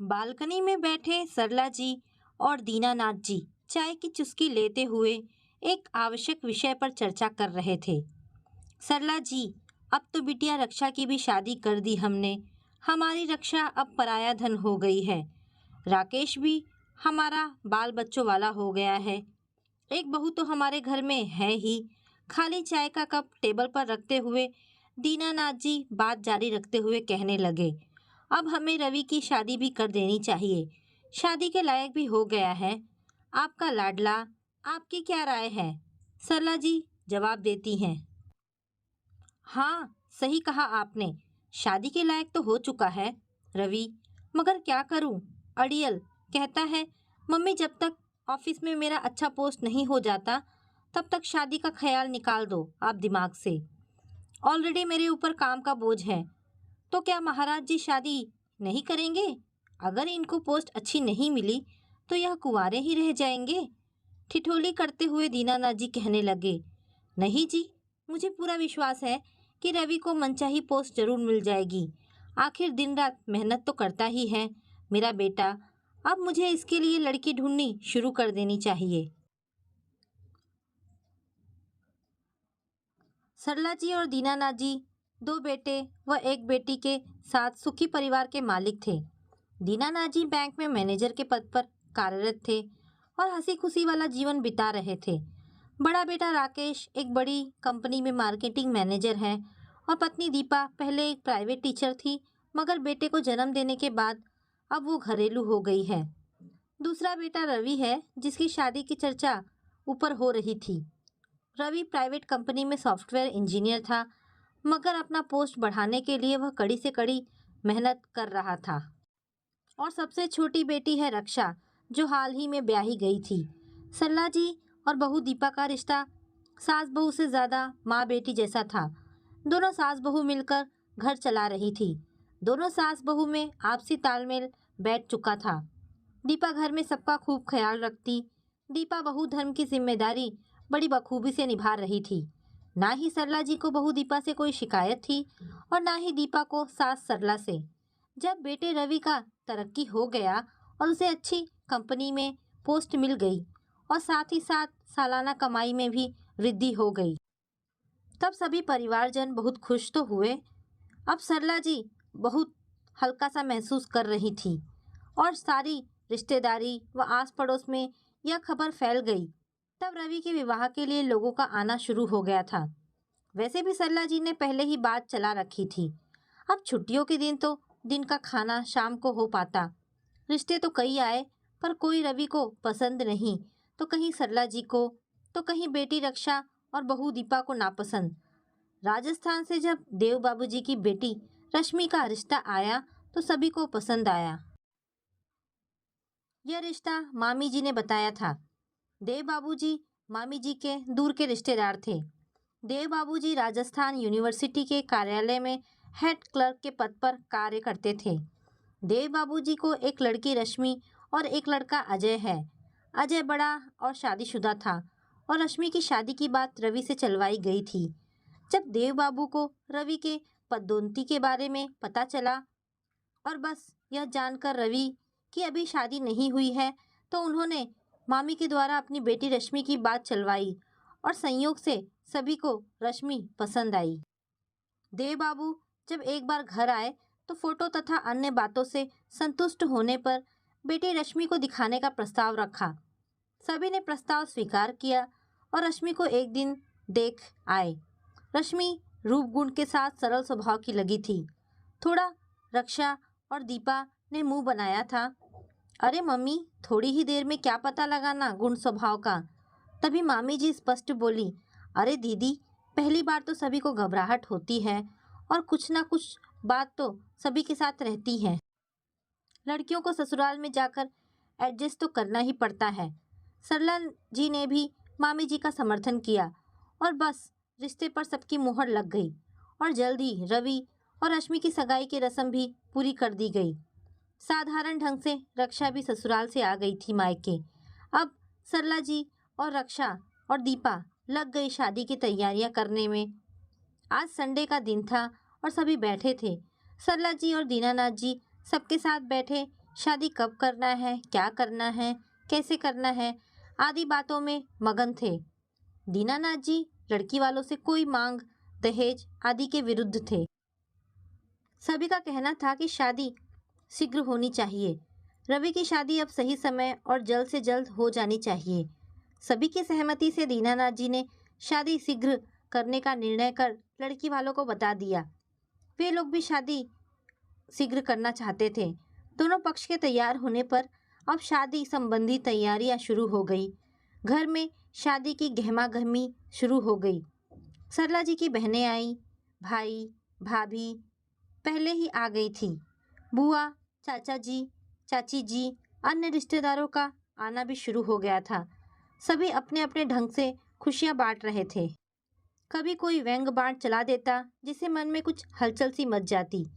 Balcony में बैठे सरला जी और दीनानाथ जी चाय की चुस्की लेते हुए एक आवश्यक विषय पर चर्चा कर रहे थे। सरला जी, अब तो बिटिया रक्षा की भी शादी कर दी हमने। हमारी रक्षा अब पराया धन हो गई है। राकेश भी हमारा बाल बच्चों वाला हो गया है। एक बहू तो हमारे घर में है ही। खाली चाय का कप टेबल पर रखते हुए दीनानाथ जी बात जारी रखते हुए कहने लगे, अब हमें रवि की शादी भी कर देनी चाहिए। शादी के लायक भी हो गया है। आपका लाडला। आपकी क्या राय है? सरला जी जवाब देती हैं। हाँ, सही कहा आपने। शादी के लायक तो हो चुका है रवि, मगर क्या करूं? अड़ियल कहता है, मम्मी जब तक ऑफिस में मेरा अच्छा पोस्ट नहीं हो जाता तब तक शादी का ख्याल निकाल दो आप दिमाग से। ऑलरेडी मेरे ऊपर काम का बोझ है। तो क्या महाराज जी शादी नहीं करेंगे? अगर इनको पोस्ट अच्छी नहीं मिली तो यह कुंवारे ही रह जाएंगे। ठिठोली करते हुए दीनानाथ जी कहने लगे, नहीं जी, मुझे पूरा विश्वास है कि रवि को मनचाही पोस्ट जरूर मिल जाएगी। आखिर दिन रात मेहनत तो करता ही है मेरा बेटा। अब मुझे इसके लिए लड़की ढूंढनी शुरू कर देनी चाहिए। सरला जी और दीनानाथ जी दो बेटे व एक बेटी के साथ सुखी परिवार के मालिक थे। दीनानाथ जी बैंक में मैनेजर के पद पर कार्यरत थे और हंसी खुशी वाला जीवन बिता रहे थे। बड़ा बेटा राकेश एक बड़ी कंपनी में मार्केटिंग मैनेजर है और पत्नी दीपा पहले एक प्राइवेट टीचर थी, मगर बेटे को जन्म देने के बाद अब वो घरेलू हो गई है। दूसरा बेटा रवि है, जिसकी शादी की चर्चा ऊपर हो रही थी। रवि प्राइवेट कंपनी में सॉफ्टवेयर इंजीनियर था, मगर अपना पोस्ट बढ़ाने के लिए वह कड़ी से कड़ी मेहनत कर रहा था। और सबसे छोटी बेटी है रक्षा, जो हाल ही में ब्याही गई थी। सरला जी और बहू दीपा का रिश्ता सास बहू से ज़्यादा माँ बेटी जैसा था। दोनों सास बहू मिलकर घर चला रही थी। दोनों सास बहू में आपसी तालमेल बैठ चुका था। दीपा घर में सबका खूब ख्याल रखती। दीपा बहू धर्म की जिम्मेदारी बड़ी बखूबी से निभा रही थी। ना ही सरला जी को बहू दीपा से कोई शिकायत थी और ना ही दीपा को सास सरला से। जब बेटे रवि का तरक्की हो गया और उसे अच्छी कंपनी में पोस्ट मिल गई और साथ ही साथ सालाना कमाई में भी वृद्धि हो गई, तब सभी परिवारजन बहुत खुश तो हुए। अब सरला जी बहुत हल्का सा महसूस कर रही थी और सारी रिश्तेदारी व आस पड़ोस में यह खबर फैल गई। तब रवि के विवाह के लिए लोगों का आना शुरू हो गया था। वैसे भी सरला जी ने पहले ही बात चला रखी थी। अब छुट्टियों के दिन तो दिन का खाना शाम को हो पाता। रिश्ते तो कई आए, पर कोई रवि को पसंद नहीं, तो कहीं सरला जी को, तो कहीं बेटी रक्षा और बहू दीपा को नापसंद। राजस्थान से जब देव बाबूजी की बेटी रश्मि का रिश्ता आया तो सभी को पसंद आया। यह रिश्ता मामी जी ने बताया था। देव बाबूजी मामी जी के दूर के रिश्तेदार थे। देव बाबूजी राजस्थान यूनिवर्सिटी के कार्यालय में हेड क्लर्क के पद पर कार्य करते थे। देव बाबूजी को एक लड़की रश्मि और एक लड़का अजय है। अजय बड़ा और शादीशुदा था और रश्मि की शादी की बात रवि से चलवाई गई थी। जब देव बाबू को रवि के पदोन्नति के बारे में पता चला और बस यह जानकर रवि की अभी शादी नहीं हुई है, तो उन्होंने मामी के द्वारा अपनी बेटी रश्मि की बात चलवाई और संयोग से सभी को रश्मि पसंद आई। देव बाबू जब एक बार घर आए तो फोटो तथा अन्य बातों से संतुष्ट होने पर बेटी रश्मि को दिखाने का प्रस्ताव रखा। सभी ने प्रस्ताव स्वीकार किया और रश्मि को एक दिन देख आए। रश्मि रूप गुण के साथ सरल स्वभाव की लगी थी। थोड़ा रक्षा और दीपा ने मुंह बनाया था, अरे मम्मी, थोड़ी ही देर में क्या पता लगाना गुण स्वभाव का। तभी मामी जी स्पष्ट बोली, अरे दीदी, पहली बार तो सभी को घबराहट होती है और कुछ ना कुछ बात तो सभी के साथ रहती है। लड़कियों को ससुराल में जाकर एडजस्ट तो करना ही पड़ता है। सरला जी ने भी मामी जी का समर्थन किया और बस रिश्ते पर सबकी मुहर लग गई और जल्द ही रवि और रश्मि की सगाई की रस्म भी पूरी कर दी गई। साधारण ढंग से रक्षा भी ससुराल से आ गई थी मायके। अब सरला जी और रक्षा और दीपा लग गई शादी की तैयारियां करने में। आज संडे का दिन था और सभी बैठे थे। सरला जी और दीनानाथ जी सबके साथ बैठे शादी कब करना है, क्या करना है, कैसे करना है आदि बातों में मगन थे। दीनानाथ जी लड़की वालों से कोई मांग, दहेज आदि के विरुद्ध थे। सभी का कहना था कि शादी शीघ्र होनी चाहिए। रवि की शादी अब सही समय और जल्द से जल्द हो जानी चाहिए। सभी की सहमति से दीनानाथ जी ने शादी शीघ्र करने का निर्णय कर लड़की वालों को बता दिया। वे लोग भी शादी शीघ्र करना चाहते थे। दोनों पक्ष के तैयार होने पर अब शादी संबंधी तैयारियां शुरू हो गई। घर में शादी की गहमा-गहमी शुरू हो गई। सरला जी की बहनें आई, भाई, भाभी पहले ही आ गई थी। बुआ, चाचा जी, चाची जी, अन्य रिश्तेदारों का आना भी शुरू हो गया था। सभी अपने अपने ढंग से खुशियां बांट रहे थे। कभी कोई व्यंग बाण चला देता जिससे मन में कुछ हलचल सी मच जाती।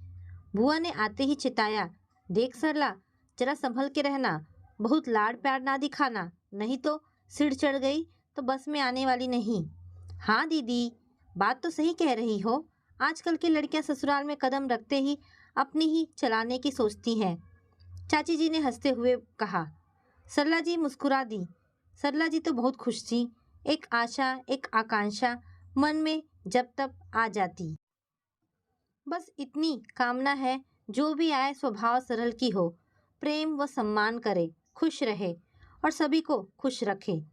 बुआ ने आते ही चिताया, देख सरला, जरा संभल के रहना, बहुत लाड़ प्यार ना दिखाना, नहीं तो सिर चढ़ गई तो बस में आने वाली नहीं। हाँ दीदी, बात तो सही कह रही हो। आजकल की लड़कियां ससुराल में कदम रखते ही अपनी ही चलाने की सोचती हैं। चाची जी ने हंसते हुए कहा। सरला जी मुस्कुरा दी। सरला जी तो बहुत खुश थी। एक आशा, एक आकांक्षा मन में जब तब आ जाती। बस इतनी कामना है, जो भी आए स्वभाव सरल की हो, प्रेम व सम्मान करे, खुश रहे और सभी को खुश रखे।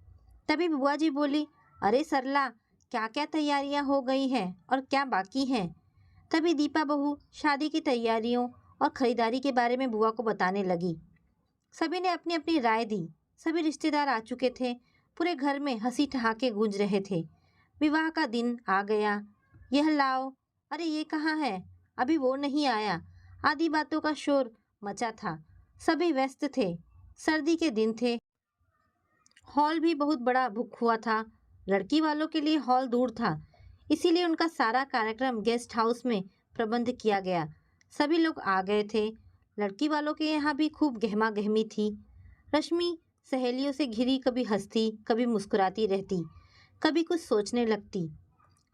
तभी बुआ जी बोली, अरे सरला, क्या क्या तैयारियां हो गई हैं और क्या बाकी हैं। तभी दीपा बहू शादी की तैयारियों और खरीदारी के बारे में बुआ को बताने लगी। सभी ने अपनी अपनी राय दी। सभी रिश्तेदार आ चुके थे। पूरे घर में हंसी ठहाके गूंज रहे थे। विवाह का दिन आ गया। यह लाओ, अरे ये कहाँ है, अभी वो नहीं आया आदि बातों का शोर मचा था। सभी व्यस्त थे। सर्दी के दिन थे। हॉल भी बहुत बड़ा बुक हुआ था। लड़की वालों के लिए हॉल दूर था, इसीलिए उनका सारा कार्यक्रम गेस्ट हाउस में प्रबंध किया गया। सभी लोग आ गए थे। लड़की वालों के यहाँ भी खूब गहमा गहमी थी। रश्मि सहेलियों से घिरी कभी हंसती, कभी मुस्कुराती रहती, कभी कुछ सोचने लगती।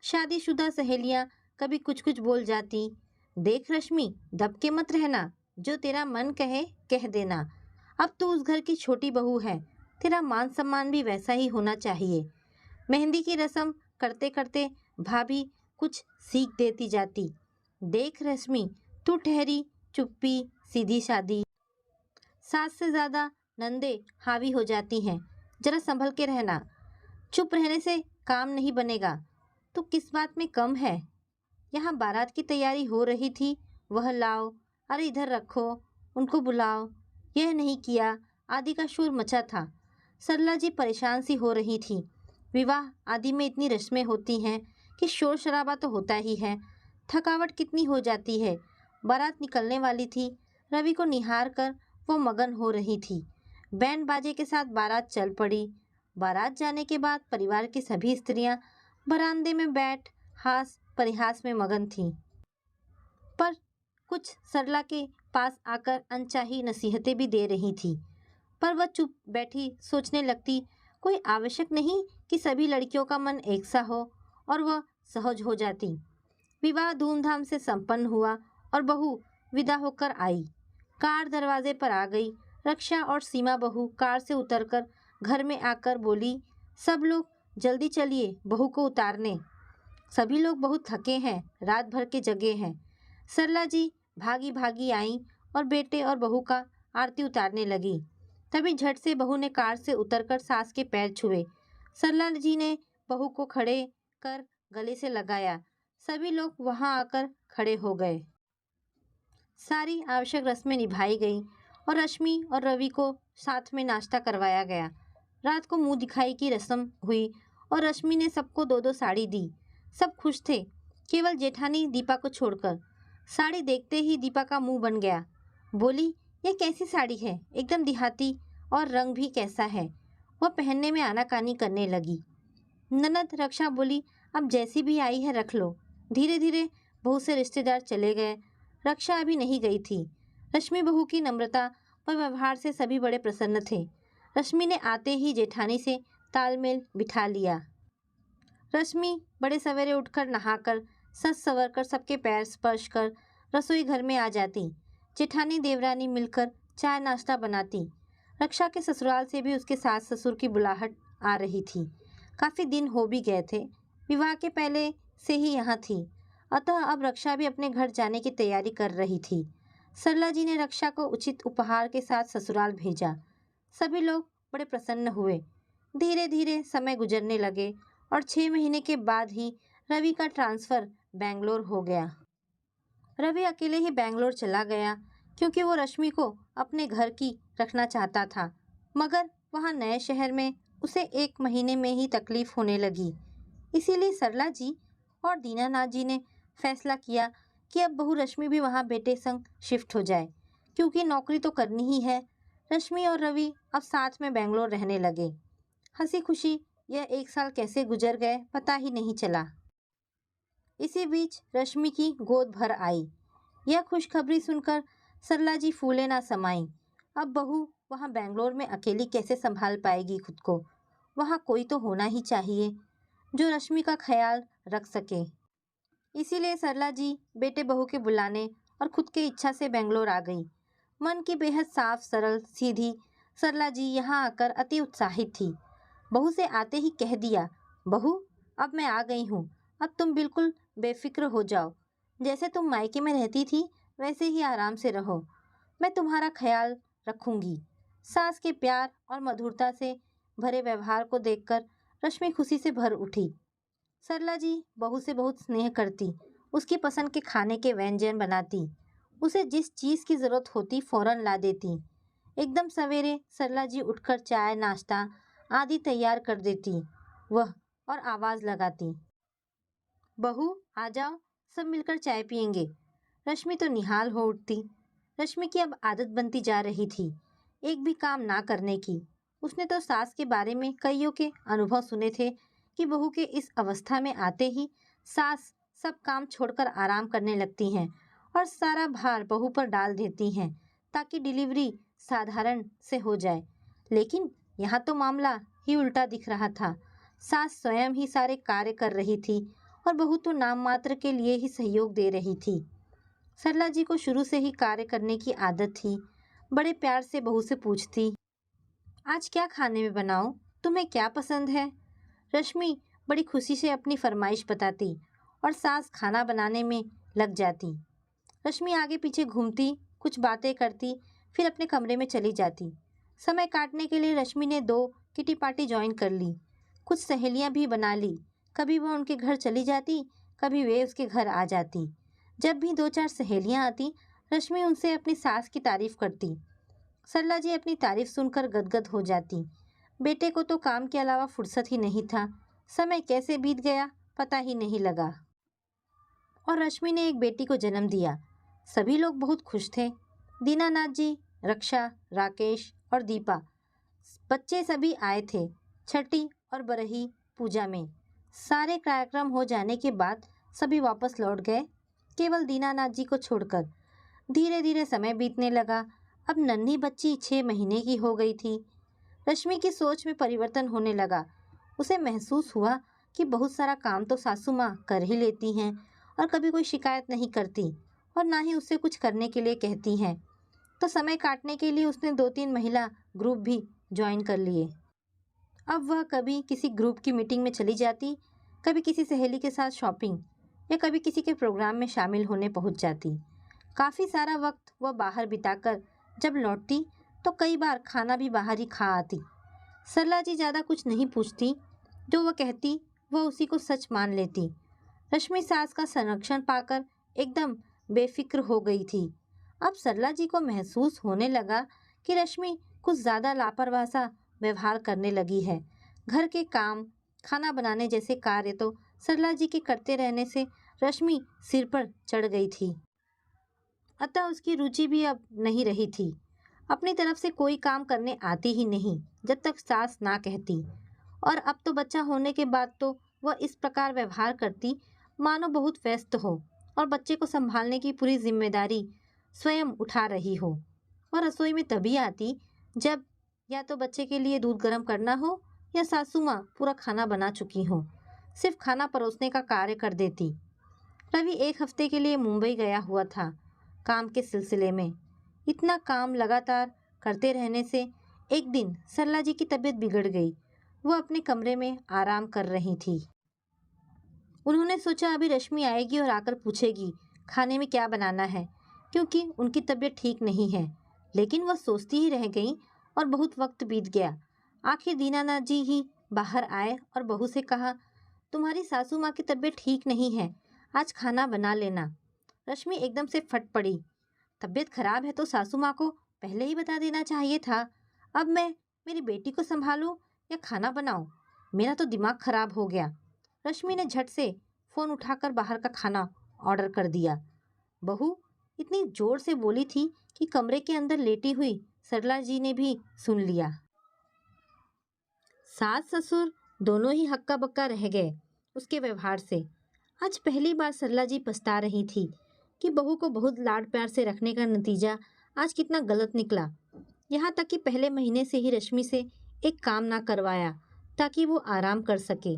शादीशुदा सहेलियां कभी कुछ कुछ बोल जाती। देख रश्मि, दब के मत रहना, जो तेरा मन कहे कह देना। अब तू उस घर की छोटी बहू है, तेरा मान सम्मान भी वैसा ही होना चाहिए। मेहंदी की रस्म करते करते भाभी कुछ सीख देती जाती। देख रश्मि, तू ठहरी, चुप्पी, सीधी सादी। सास से ज्यादा नंदे हावी हो जाती हैं, जरा संभल के रहना। चुप रहने से काम नहीं बनेगा। तू किस बात में कम है। यहाँ बारात की तैयारी हो रही थी, वह लाओ, अरे इधर रखो, उनको बुलाओ, यह नहीं किया आदि का शोर मचा था। सरला जी परेशान सी हो रही थी। विवाह आदि में इतनी रस्में होती हैं कि शोर शराबा तो होता ही है। थकावट कितनी हो जाती है। बारात निकलने वाली थी। रवि को निहार कर वो मगन हो रही थी। बैंड बाजे के साथ बारात चल पड़ी। बारात जाने के बाद परिवार की सभी स्त्रियां बरामदे में बैठ हास परिहास में मगन थीं। पर कुछ सरला के पास आकर अनचाही नसीहतें भी दे रही थी। पर वह चुप बैठी सोचने लगती, कोई आवश्यक नहीं कि सभी लड़कियों का मन एक सा हो, और वह सहज हो जाती। विवाह धूमधाम से संपन्न हुआ और बहू विदा होकर आई। कार दरवाजे पर आ गई। रक्षा और सीमा बहू कार से उतरकर घर में आकर बोली, सब लोग जल्दी चलिए बहू को उतारने। सभी लोग बहुत थके हैं, रात भर के जगे हैं। सरला जी भागी भागी आईं और बेटे और बहू का आरती उतारने लगी। तभी झट से बहू ने कार से उतरकर सास के पैर छुए। सरला जी ने बहू को खड़े कर गले से लगाया। सभी लोग वहां आकर खड़े हो गए। सारी आवश्यक रस्में निभाई गई और रश्मि और रवि को साथ में नाश्ता करवाया गया। रात को मुंह दिखाई की रस्म हुई और रश्मि ने सबको दो दो साड़ी दी। सब खुश थे, केवल जेठानी दीपा को छोड़कर। साड़ी देखते ही दीपा का मुंह बन गया। बोली, यह कैसी साड़ी है, एकदम देहाती, और रंग भी कैसा है। वह पहनने में आनाकानी करने लगी। ननद रक्षा बोली, अब जैसी भी आई है रख लो। धीरे धीरे बहू से रिश्तेदार चले गए। रक्षा अभी नहीं गई थी। रश्मि बहू की नम्रता व व्यवहार से सभी बड़े प्रसन्न थे। रश्मि ने आते ही जेठानी से तालमेल बिठा लिया। रश्मि बड़े सवेरे उठकर नहाकर सज संवर कर सबके पैर स्पर्श कर रसोई घर में आ जाती। जेठानी देवरानी मिलकर चाय नाश्ता बनाती। रक्षा के ससुराल से भी उसके सास ससुर की बुलाहट आ रही थी। काफी दिन हो भी गए थे, विवाह के पहले से ही यहाँ थी। अतः अब रक्षा भी अपने घर जाने की तैयारी कर रही थी। सरला जी ने रक्षा को उचित उपहार के साथ ससुराल भेजा। सभी लोग बड़े प्रसन्न हुए। धीरे धीरे समय गुजरने लगे और 6 महीने के बाद ही रवि का ट्रांसफर बेंगलोर हो गया। रवि अकेले ही बेंगलोर चला गया क्योंकि वो रश्मि को अपने घर की रखना चाहता था। मगर वहाँ नए शहर में उसे 1 महीने में ही तकलीफ होने लगी। इसीलिए सरला जी और दीनानाथ जी ने फैसला किया कि अब बहू रश्मि भी वहाँ बेटे संग शिफ्ट हो जाए, क्योंकि नौकरी तो करनी ही है। रश्मि और रवि अब साथ में बेंगलोर रहने लगे। हंसी खुशी यह 1 साल कैसे गुजर गए पता ही नहीं चला। इसी बीच रश्मि की गोद भर आई। यह खुशखबरी सुनकर सरला जी फूले ना समाई। अब बहू वहाँ बेंगलोर में अकेली कैसे संभाल पाएगी खुद को। वहाँ कोई तो होना ही चाहिए जो रश्मि का ख्याल रख सके। इसीलिए सरला जी बेटे बहू के बुलाने और खुद के इच्छा से बेंगलोर आ गई। मन की बेहद साफ सरल सीधी सरला जी यहाँ आकर अति उत्साहित थी। बहू से आते ही कह दिया, बहू अब मैं आ गई हूँ, अब तुम बिल्कुल बेफिक्र हो जाओ। जैसे तुम मायके में रहती थी वैसे ही आराम से रहो। मैं तुम्हारा ख्याल रखूंगी। सास के प्यार और मधुरता से भरे व्यवहार को देखकर रश्मि खुशी से भर उठी। सरला जी बहू से बहुत स्नेह करती, उसकी पसंद के खाने के व्यंजन बनाती, उसे जिस चीज़ की ज़रूरत होती फौरन ला देती। एकदम सवेरे सरला जी उठकर चाय नाश्ता आदि तैयार कर देती वह और आवाज़ लगाती, बहू आ जाओ, सब मिलकर चाय पियेंगे। रश्मि तो निहाल हो उठती। रश्मि की अब आदत बनती जा रही थी एक भी काम ना करने की। उसने तो सास के बारे में कईयों के अनुभव सुने थे कि बहू के इस अवस्था में आते ही सास सब काम छोड़कर आराम करने लगती हैं और सारा भार बहू पर डाल देती हैं ताकि डिलीवरी साधारण से हो जाए। लेकिन यहाँ तो मामला ही उल्टा दिख रहा था। सास स्वयं ही सारे कार्य कर रही थी और बहू तो नाम मात्र के लिए ही सहयोग दे रही थी। सरला जी को शुरू से ही कार्य करने की आदत थी। बड़े प्यार से बहू से पूछती, आज क्या खाने में बनाऊं? तुम्हें क्या पसंद है? रश्मि बड़ी खुशी से अपनी फरमाइश बताती और सास खाना बनाने में लग जाती। रश्मि आगे पीछे घूमती, कुछ बातें करती, फिर अपने कमरे में चली जाती। समय काटने के लिए रश्मि ने 2 किटी पार्टी ज्वाइन कर ली। कुछ सहेलियां भी बना ली। कभी वह उनके घर चली जाती, कभी वे उसके घर आ जाती। जब भी 2-4 सहेलियां आती, रश्मि उनसे अपनी सास की तारीफ करती। सरला जी अपनी तारीफ सुनकर गदगद हो जाती। बेटे को तो काम के अलावा फुर्सत ही नहीं था। समय कैसे बीत गया पता ही नहीं लगा। और रश्मि ने एक बेटी को जन्म दिया। सभी लोग बहुत खुश थे। दीनानाथ जी, रक्षा, राकेश और दीपा, बच्चे सभी आए थे छठी और बरही पूजा में। सारे कार्यक्रम हो जाने के बाद सभी वापस लौट गए, केवल दीनानाथ जी को छोड़कर। धीरे धीरे समय बीतने लगा। अब नन्ही बच्ची 6 महीने की हो गई थी। रश्मि की सोच में परिवर्तन होने लगा। उसे महसूस हुआ कि बहुत सारा काम तो सासू माँ कर ही लेती हैं और कभी कोई शिकायत नहीं करती और ना ही उससे कुछ करने के लिए कहती हैं। तो समय काटने के लिए उसने 2-3 महिला ग्रुप भी ज्वाइन कर लिए। अब वह कभी किसी ग्रुप की मीटिंग में चली जाती, कभी किसी सहेली के साथ शॉपिंग या कभी किसी के प्रोग्राम में शामिल होने पहुंच जाती। काफ़ी सारा वक्त वह बाहर बिताकर जब लौटती तो कई बार खाना भी बाहर ही खा आती। सरला जी ज़्यादा कुछ नहीं पूछती, जो वह कहती वह उसी को सच मान लेती। रश्मि सास का संरक्षण पाकर एकदम बेफिक्र हो गई थी। अब सरला जी को महसूस होने लगा कि रश्मि कुछ ज़्यादा लापरवाह सा व्यवहार करने लगी है। घर के काम, खाना बनाने जैसे कार्य तो सरला जी के करते रहने से रश्मि सिर पर चढ़ गई थी। अतः उसकी रुचि भी अब नहीं रही थी। अपनी तरफ से कोई काम करने आती ही नहीं जब तक सास ना कहती। और अब तो बच्चा होने के बाद तो वह इस प्रकार व्यवहार करती मानो बहुत व्यस्त हो और बच्चे को संभालने की पूरी जिम्मेदारी स्वयं उठा रही हो। और रसोई में तभी आती जब या तो बच्चे के लिए दूध गर्म करना हो या सासू माँ पूरा खाना बना चुकी हो। सिर्फ खाना परोसने का कार्य कर देती। रवि 1 हफ्ते के लिए मुंबई गया हुआ था काम के सिलसिले में। इतना काम लगातार करते रहने से एक दिन सरला जी की तबीयत बिगड़ गई। वो अपने कमरे में आराम कर रही थी। उन्होंने सोचा अभी रश्मि आएगी और आकर पूछेगी खाने में क्या बनाना है, क्योंकि उनकी तबीयत ठीक नहीं है। लेकिन वह सोचती ही रह गई और बहुत वक्त बीत गया। आखिर दीनानाथ जी ही बाहर आए और बहू से कहा, तुम्हारी सासू माँ की तबीयत ठीक नहीं है, आज खाना बना लेना। रश्मि एकदम से फट पड़ी। तबीयत खराब है तो सासू माँ को पहले ही बता देना चाहिए था। अब मैं मेरी बेटी को संभालूं या खाना बनाऊं? मेरा तो दिमाग खराब हो गया। रश्मि ने झट से फोन उठाकर बाहर का खाना ऑर्डर कर दिया। बहू इतनी जोर से बोली थी कि कमरे के अंदर लेटी हुई सरला जी ने भी सुन लिया। सास ससुर दोनों ही हक्का बक्का रह गए उसके व्यवहार से। आज पहली बार सरला जी पछता रही थी कि बहू को बहुत लाड प्यार से रखने का नतीजा आज कितना गलत निकला। यहाँ तक कि पहले महीने से ही रश्मि से एक काम ना करवाया ताकि वो आराम कर सके।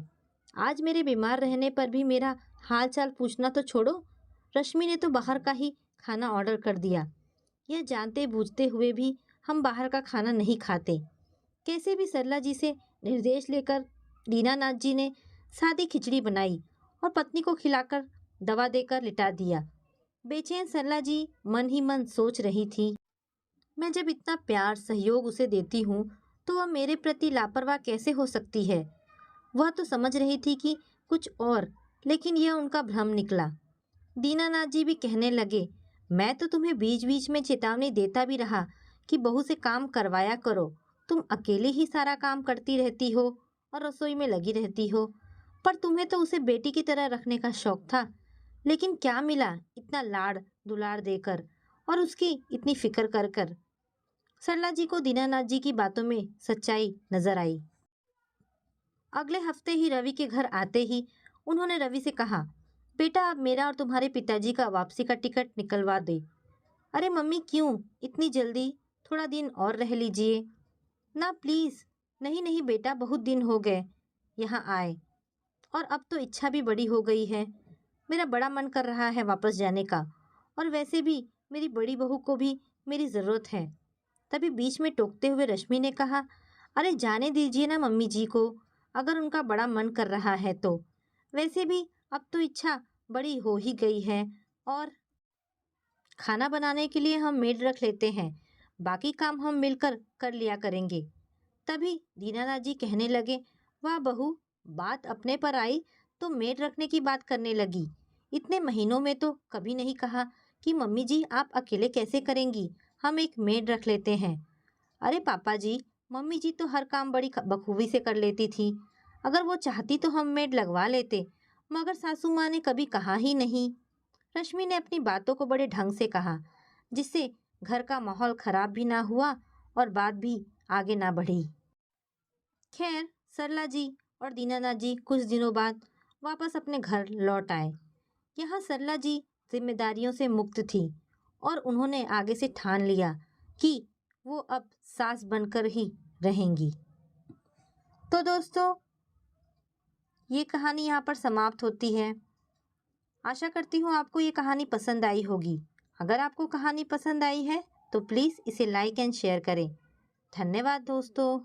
आज मेरे बीमार रहने पर भी मेरा हाल चाल पूछना तो छोड़ो, रश्मि ने तो बाहर का ही खाना ऑर्डर कर दिया। यह जानते बूझते हुए भी हम बाहर का खाना नहीं खाते। कैसे भी सरला जी से निर्देश लेकर दीनानाथ जी ने सादी खिचड़ी बनाई और पत्नी को खिलाकर दवा देकर लिटा दिया। बेचैन सरला जी मन ही मन सोच रही थी, मैं जब इतना प्यार सहयोग उसे देती हूँ तो वह मेरे प्रति लापरवाह कैसे हो सकती है। वह तो समझ रही थी कि कुछ और, लेकिन यह उनका भ्रम निकला। दीनानाथ जी भी कहने लगे, मैं तो तुम्हें बीच बीच में चेतावनी देता भी रहा कि बहू से काम करवाया करो। तुम अकेले ही सारा काम करती रहती हो और रसोई में लगी रहती हो, पर तुम्हें तो उसे बेटी की तरह रखने का शौक था। लेकिन क्या मिला इतना लाड़ दुलार देकर और उसकी इतनी फिक्र कर कर। सरला जी को दीनानाथ जी की बातों में सच्चाई नजर आई। अगले हफ्ते ही रवि के घर आते ही उन्होंने रवि से कहा, बेटा अब मेरा और तुम्हारे पिताजी का वापसी का टिकट निकलवा दे। अरे मम्मी क्यों इतनी जल्दी, थोड़ा दिन और रह लीजिए ना प्लीज। नहीं नहीं बेटा, बहुत दिन हो गए यहाँ आए और अब तो इच्छा भी बड़ी हो गई है। मेरा बड़ा मन कर रहा है वापस जाने का, और वैसे भी मेरी बड़ी बहू को भी मेरी ज़रूरत है। तभी बीच में टोकते हुए रश्मि ने कहा, अरे जाने दीजिए ना मम्मी जी को, अगर उनका बड़ा मन कर रहा है तो। वैसे भी अब तो इच्छा बड़ी हो ही गई है, और खाना बनाने के लिए हम मेड रख लेते हैं, बाकी काम हम मिलकर कर लिया करेंगे। तभी दीनानाथ जी कहने लगे, वाह बहू, बात अपने पर आई तो मेड रखने की बात करने लगी। इतने महीनों में तो कभी नहीं कहा कि मम्मी जी आप अकेले कैसे करेंगी, हम एक मेड रख लेते हैं। अरे पापा जी, मम्मी जी तो हर काम बड़ी बखूबी से कर लेती थी। अगर वो चाहती तो हम मेड लगवा लेते, मगर सासू माँ ने कभी कहा ही नहीं। रश्मि ने अपनी बातों को बड़े ढंग से कहा, जिससे घर का माहौल खराब भी ना हुआ और बात भी आगे ना बढ़ी। खैर सरला जी और दीनानाथ जी कुछ दिनों बाद वापस अपने घर लौट आए। यहाँ सरला जी जिम्मेदारियों से मुक्त थी और उन्होंने आगे से ठान लिया कि वो अब सास बनकर ही रहेंगी। तो दोस्तों, ये कहानी यहाँ पर समाप्त होती है। आशा करती हूँ आपको ये कहानी पसंद आई होगी। अगर आपको कहानी पसंद आई है तो प्लीज़ इसे लाइक एंड शेयर करें। धन्यवाद दोस्तों।